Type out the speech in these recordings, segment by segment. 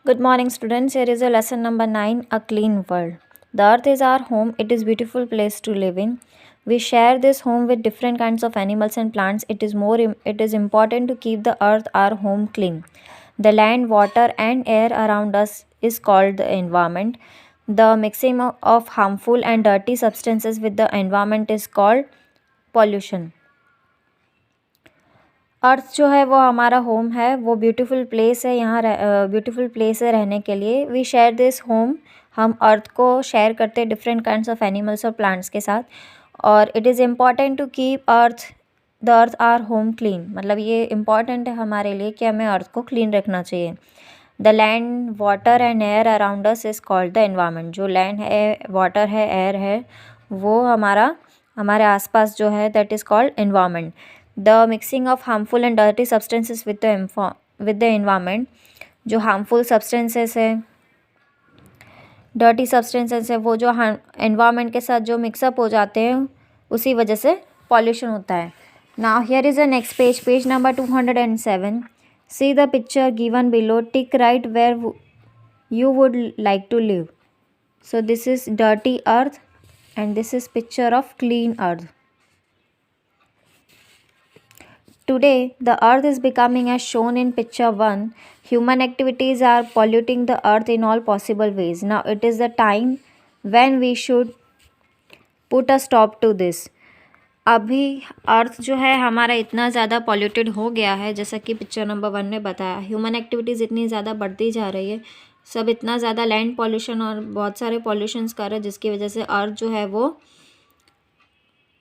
Good morning, students. Here is a lesson number 9, A Clean World. The earth is our home. It is a beautiful place to live in. We share this home with different kinds of animals and plants. It is important to keep the earth, our home, clean. The land, water, and air around us is called the environment. The mixing of harmful and dirty substances with the environment is called pollution. अर्थ जो है वो हमारा home है, वो beautiful place है, यहाँ beautiful place है रहने के लिए. We share this home. हम अर्थ को शेयर करते हैं डिफरेंट काइंड्स ऑफ एनिमल्स और प्लांट्स के साथ. और it is important to keep the earth our home clean. मतलब ये इम्पॉर्टेंट है हमारे लिए कि हमें अर्थ को क्लीन रखना चाहिए. The land, water and air around us is called the environment. जो लैंड है, वाटर है, एयर है, वो हमारे आसपास जो है that is called environment. The mixing of harmful and dirty substances with the environment. जो harmful substances है, dirty substances है, वो जो environment के साथ जो mix-up हो जाते हैं, उसी वजह से pollution होता है. Now here is the next page, page number 207. See the picture given below. Tick right where you would like to live. So this is dirty earth and this is picture of clean earth. Today, the earth is becoming as shown in picture 1. Human activities are polluting the earth in all possible ways. Now, it is the time when we should put a stop to this. अभी अर्थ जो है हमारा इतना ज़्यादा polluted हो गया है, जैसा कि पिक्चर नंबर 1 में बताया. ह्यूमन एक्टिविटीज़ इतनी ज़्यादा बढ़ती जा रही है, सब इतना ज़्यादा लैंड पॉल्यूशन और बहुत सारे पॉल्यूशंस कर रहे हैं, जिसकी वजह से अर्थ जो है वो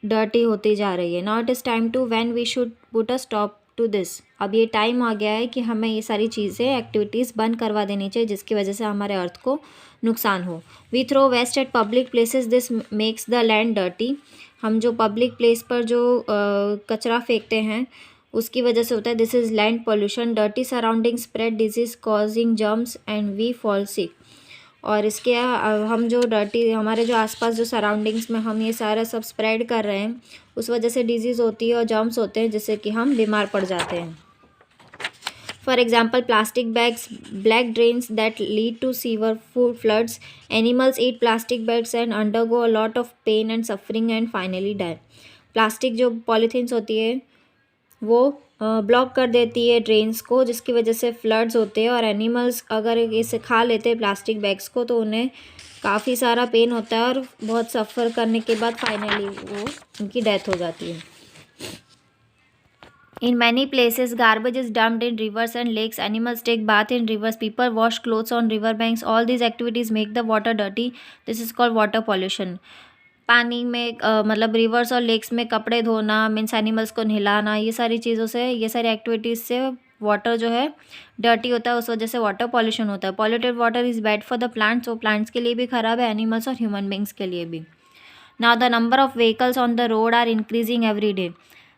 डर्टी होती जा रही है. Now it is time to when we should put a stop to this. अब ये टाइम आ गया है कि हमें ये सारी चीज़ें, एक्टिविटीज़ बंद करवा देनी चाहिए, जिसकी वजह से हमारे अर्थ को नुकसान हो. We throw waste at public places. This makes the land dirty. हम जो पब्लिक प्लेस पर जो कचरा फेंकते हैं, उसकी वजह से होता है. This is land pollution. Dirty surrounding spread disease causing germs and we fall sick. और इसके हम जो डर्टी, हमारे जो आसपास जो सराउंडिंग्स में हम ये सारा सब स्प्रेड कर रहे हैं, उस वजह से डिजीज़ होती है और जर्म्स होते हैं, जिससे कि हम बीमार पड़ जाते हैं. For example, plastic bags, black drains that lead to sewer floods. Animals eat plastic bags and undergo a lot of pain and suffering and finally die. Plastic जो पॉलीथीन्स होती है वो ब्लॉक कर देती है ड्रेन्स को, जिसकी वजह से फ्लड्स होते हैं. और एनिमल्स अगर इसे खा लेते हैं प्लास्टिक बैग्स को, तो उन्हें काफ़ी सारा पेन होता है और बहुत सफ़र करने के बाद फाइनली वो उनकी डेथ हो जाती है. In many places, garbage is dumped in rivers and lakes. Animals take bath in rivers. People wash clothes on river banks. All these activities make the water dirty. This is called water pollution. पानी में मतलब reverse और lakes में कपड़े धोना, means animals को नहलाना, ये सारी चीज़ों से, ये सारी एक्टिविटीज़ से वाटर जो है डर्टी होता है. उस वजह से वाटर पॉल्यूशन होता है. Polluted water is bad for the plants. वो प्लांट्स के लिए भी ख़राब है, एनिमल्स और ह्यूमन बींग्स के लिए भी. Now the number of vehicles on the road are increasing every day.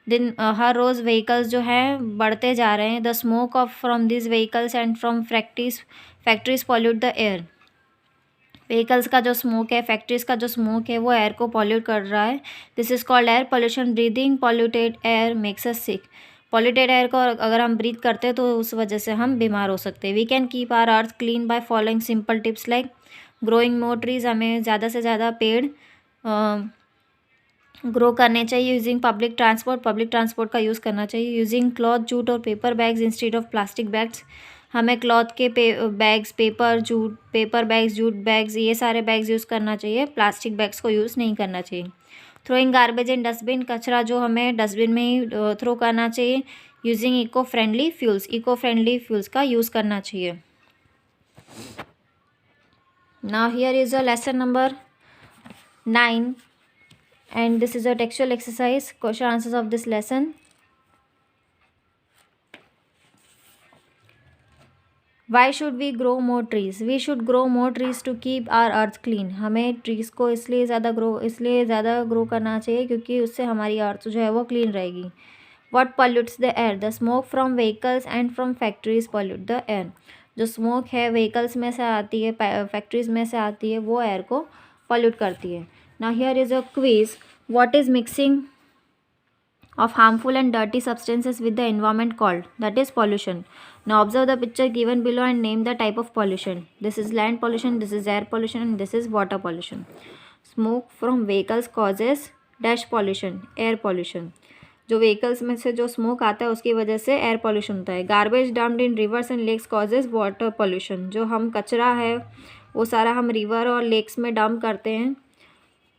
दिन हर रोज़ व्हीकल्स जो हैं बढ़ते जा रहे हैं. The smoke of from this vehicles and from factories pollute the air. Vehicles का जो स्मोक है, फैक्ट्रीज़ का जो स्मोक है, वो एयर को पॉल्यूट कर रहा है. This is called air pollution. Breathing polluted air makes us sick. Polluted air को अगर हम ब्रीथ करते हैं तो उस वजह से हम बीमार हो सकते हैं. We can keep our earth clean by following simple tips like growing more trees. हमें ज़्यादा से ज़्यादा पेड़ ग्रो करने चाहिए. यूजिंग पब्लिक ट्रांसपोर्ट का यूज़ करना चाहिए. यूजिंग क्लॉथ, जूट और paper bags instead of plastic bags. हमें क्लॉथ के bags, paper bags, jute bags, ये सारे बैग्स यूज़ करना चाहिए. प्लास्टिक बैग्स को यूज़ नहीं करना चाहिए. Throwing garbage in dustbin. कचरा जो हमें डस्टबिन में ही थ्रो करना चाहिए. यूजिंग इको फ्रेंडली फ्यूल्स का यूज़ करना चाहिए. Now here is a lesson number 9 and this is a textual exercise. Question answers of this lesson. Why should we grow more trees? We should grow more trees to keep our earth clean. हमें trees को इसलिए ज़्यादा grow करना चाहिए क्योंकि उससे हमारी अर्थ जो है वो क्लीन रहेगी. What pollutes the air? The smoke from vehicles and from factories pollute the air. जो स्मोक है व्हीकल्स में से आती है, फैक्ट्रीज़ में से आती है, वो एयर को पॉल्यूट करती है. Now here is a quiz. What is mixing of harmful and dirty substances with the environment called? That is pollution. Now observe the picture given below and name the type of pollution. This is land pollution, this is air pollution, and this is water pollution. Smoke from vehicles causes dash pollution, air pollution. जो vehicles में से जो smoke आता है उसकी वजह से air pollution होता है. Garbage dumped in rivers and lakes causes water pollution. जो हम कचरा है वो सारा हम रिवर और लेक्स में डंप करते हैं,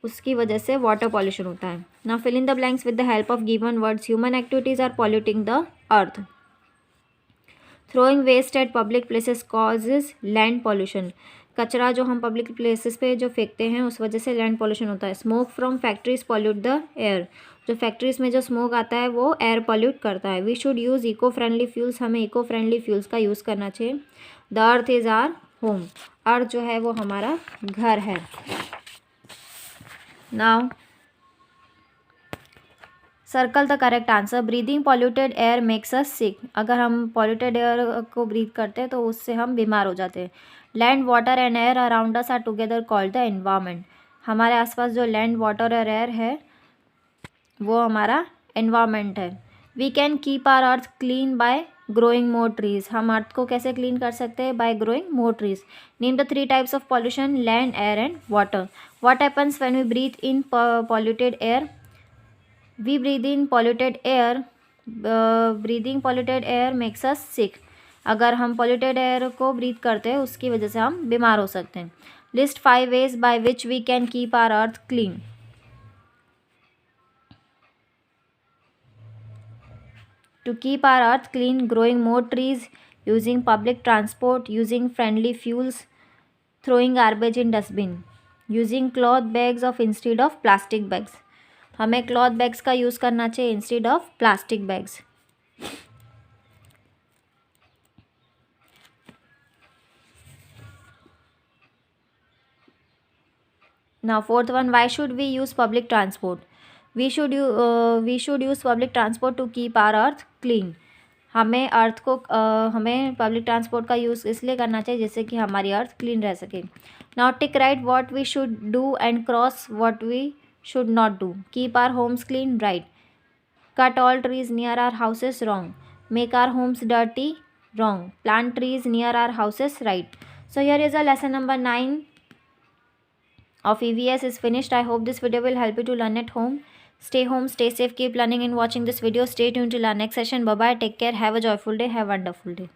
उसकी वजह से वाटर पॉल्यूशन होता है. Now fill in the blanks with the help of given words. Human activities are polluting the earth. Throwing waste at public places causes land pollution. कचरा जो हम पब्लिक प्लेसेस पे जो फेंकते हैं उस वजह से लैंड पॉल्यूशन होता है. Smoke from factories pollute the air. जो फैक्ट्रीज में जो स्मोक आता है वो एयर पॉल्यूट करता है. We should use eco friendly fuels. हमें इको फ्रेंडली फ्यूल्स का यूज़ करना चाहिए. The earth is our home. Earth जो है वो हमारा घर है. Now circle the correct answer. Breathing polluted air makes us sick. अगर हम पॉल्यूटेड एयर को ब्रीथ करते हैं तो उससे हम बीमार हो जाते हैं. Land water and air around us are together called the environment. हमारे आसपास जो लैंड वाटर और एयर है वो हमारा एनवायरनमेंट है. We can keep our earth clean by growing more trees. हम अर्थ को कैसे क्लीन कर सकते हैं? By growing more trees. Name the 3 types of pollution, land, air and water. What happens when we breathe in polluted air? We breathe in polluted air. Breathing polluted air makes us sick. अगर हम polluted air को breathe करते हैं उसकी वजह से हम बीमार हो सकते हैं. List 5 ways by which we can keep our earth clean. To keep our earth clean, growing more trees, using public transport, using friendly fuels, throwing garbage in dustbin, using cloth bags of instead of plastic bags. हमें cloth bags का use करना चाहिए instead of plastic bags. Now fourth one, why should we use public transport? We should use public transport to keep our earth clean. हमें हमें public transport का use इसलिए करना चाहिए जिससे कि हमारी अर्थ क्लीन रह सके. Now tick right what we should do and cross what we should not do. Keep our homes clean, right. Cut all trees near our houses, wrong. Make our homes dirty, wrong. Plant trees near our houses, right. So here is a lesson number 9 of EVS is finished. I hope this video will help you to learn at home. Stay home, stay safe, keep learning and watching this video. Stay tuned till our next session. Bye bye, take care, have a joyful day, have a wonderful day.